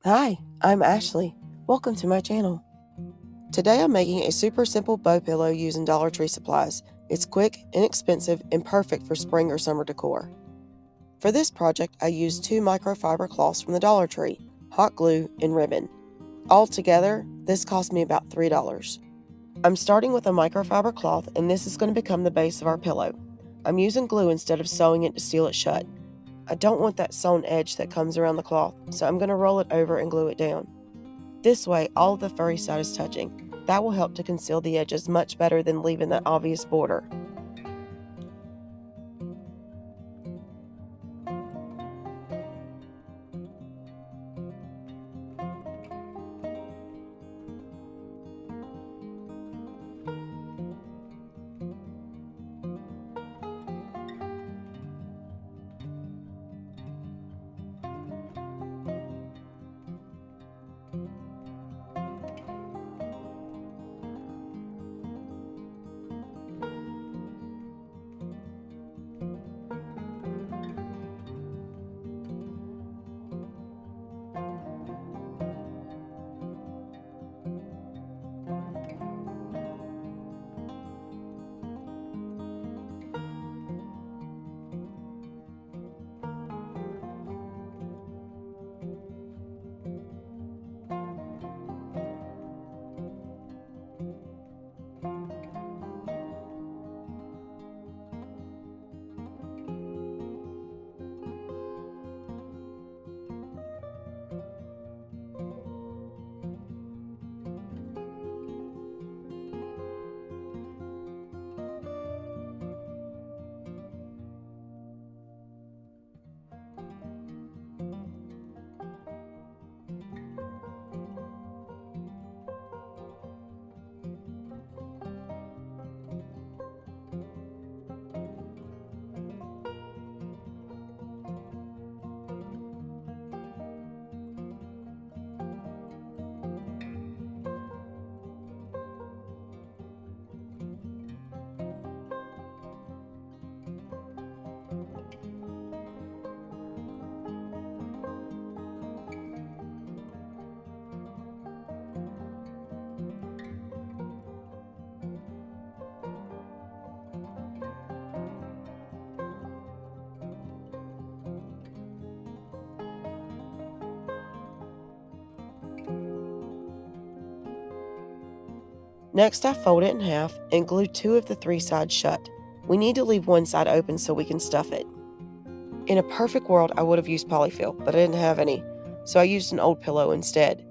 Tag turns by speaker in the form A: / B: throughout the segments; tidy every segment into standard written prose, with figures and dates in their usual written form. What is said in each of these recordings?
A: Hi, I'm Ashley. Welcome to my channel. Today I'm making a super simple bow pillow using Dollar Tree supplies. It's quick, inexpensive, and perfect for spring or summer decor. For this project, I used 2 microfiber cloths from the Dollar Tree, hot glue, and ribbon. Altogether, this cost me about $3. I'm starting with a microfiber cloth, and this is going to become the base of our pillow. I'm using glue instead of sewing it to seal it shut. I don't want that sewn edge that comes around the cloth, so I'm going to roll it over and glue it down. This way, all of the furry side is touching. That will help to conceal the edges much better than leaving that obvious border. Next, I fold it in half and glue 2 of the 3 sides shut. We need to leave one side open so we can stuff it. In a perfect world, I would have used polyfill, but I didn't have any, so I used an old pillow instead.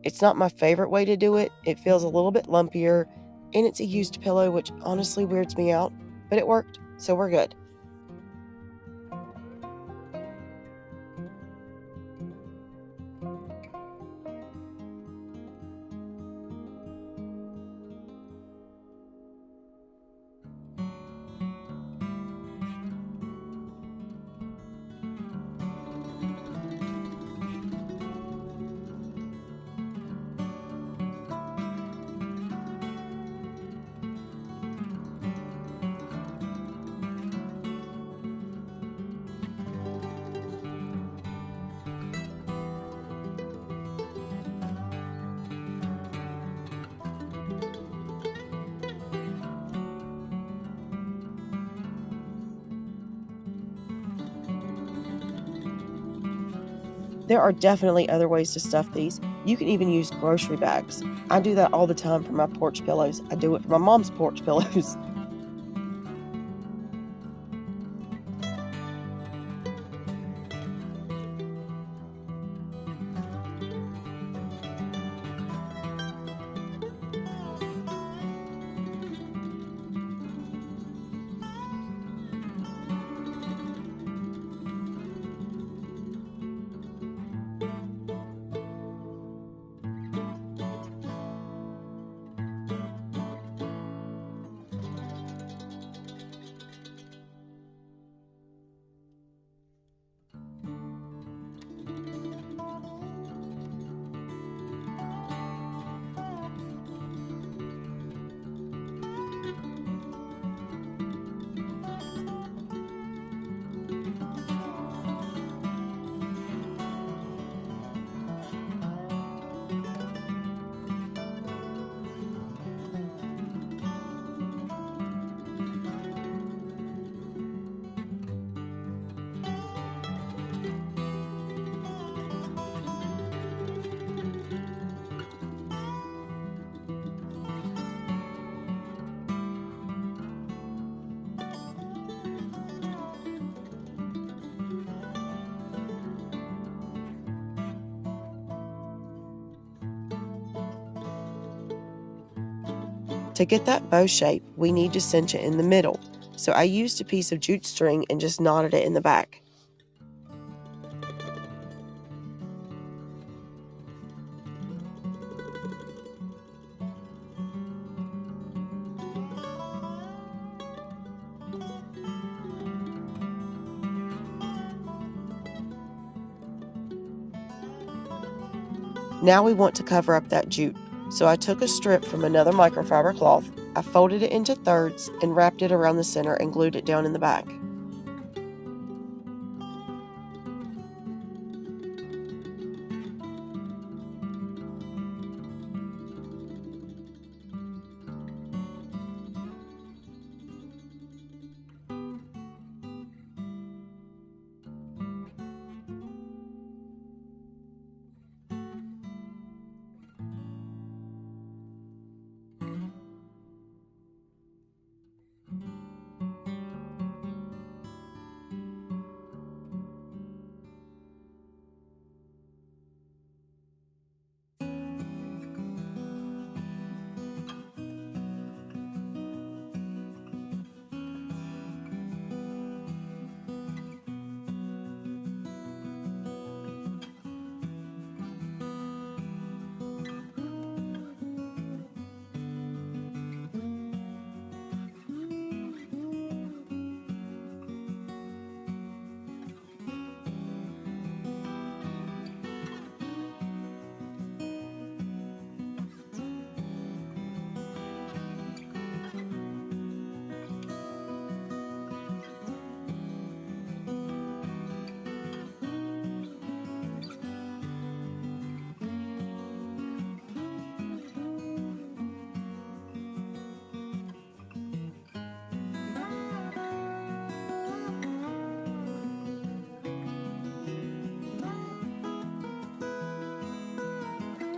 A: It's not my favorite way to do it. It feels a little bit lumpier, and it's a used pillow, which honestly weirds me out, but it worked, so we're good. There are definitely other ways to stuff these. You can even use grocery bags. I do that all the time for my porch pillows. I do it for my mom's porch pillows. To get that bow shape, we need to cinch it in the middle, so I used a piece of jute string and just knotted it in the back. Now we want to cover up that jute, so I took a strip from another microfiber cloth, I folded it into thirds and wrapped it around the center and glued it down in the back.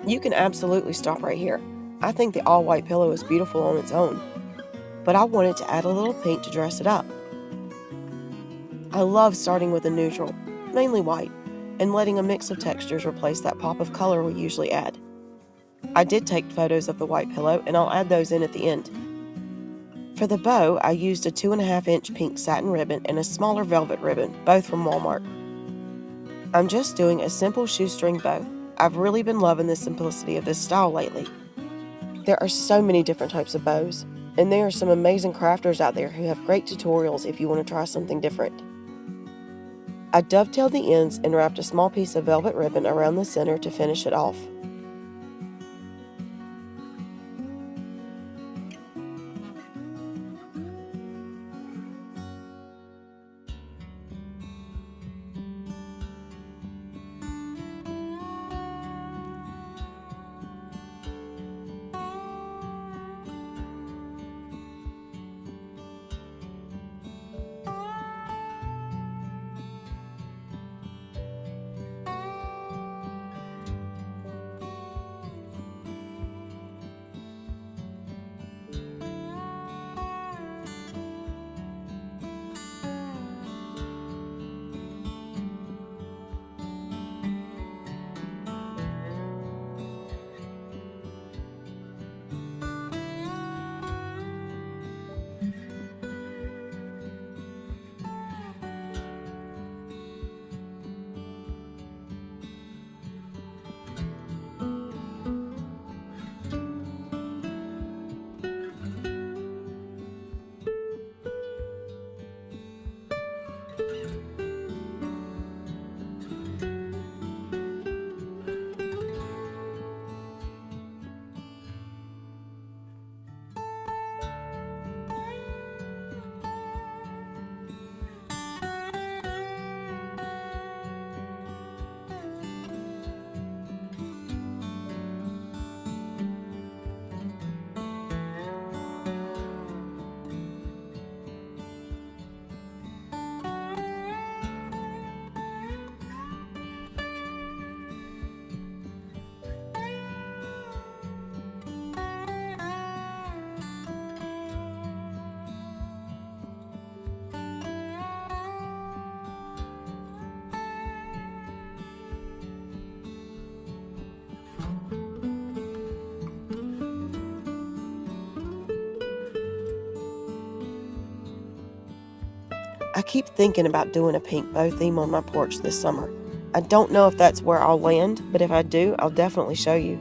A: You can absolutely stop right here. I think the all-white pillow is beautiful on its own, but I wanted to add a little pink to dress it up. I love starting with a neutral, mainly white, and letting a mix of textures replace that pop of color we usually add. I did take photos of the white pillow, and I'll add those in at the end. For the bow, I used a 2.5-inch pink satin ribbon and a smaller velvet ribbon, both from Walmart. I'm just doing a simple shoestring bow. I've really been loving the simplicity of this style lately. There are so many different types of bows, and there are some amazing crafters out there who have great tutorials if you want to try something different. I dovetailed the ends and wrapped a small piece of velvet ribbon around the center to finish it off. I keep thinking about doing a pink bow theme on my porch this summer. I don't know if that's where I'll land, but if I do, I'll definitely show you.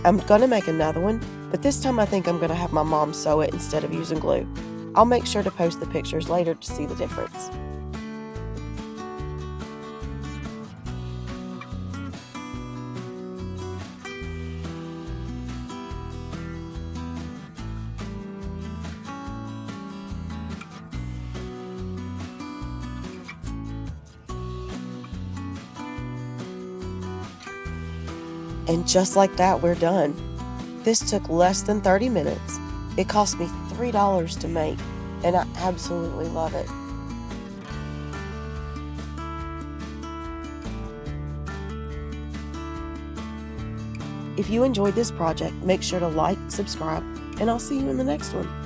A: I'm gonna make another one, but this time I think I'm gonna have my mom sew it instead of using glue. I'll make sure to post the pictures later to see the difference. And just like that, we're done. This took less than 30 minutes. It cost me $3 to make, and I absolutely love it. If you enjoyed this project, make sure to like, subscribe, and I'll see you in the next one.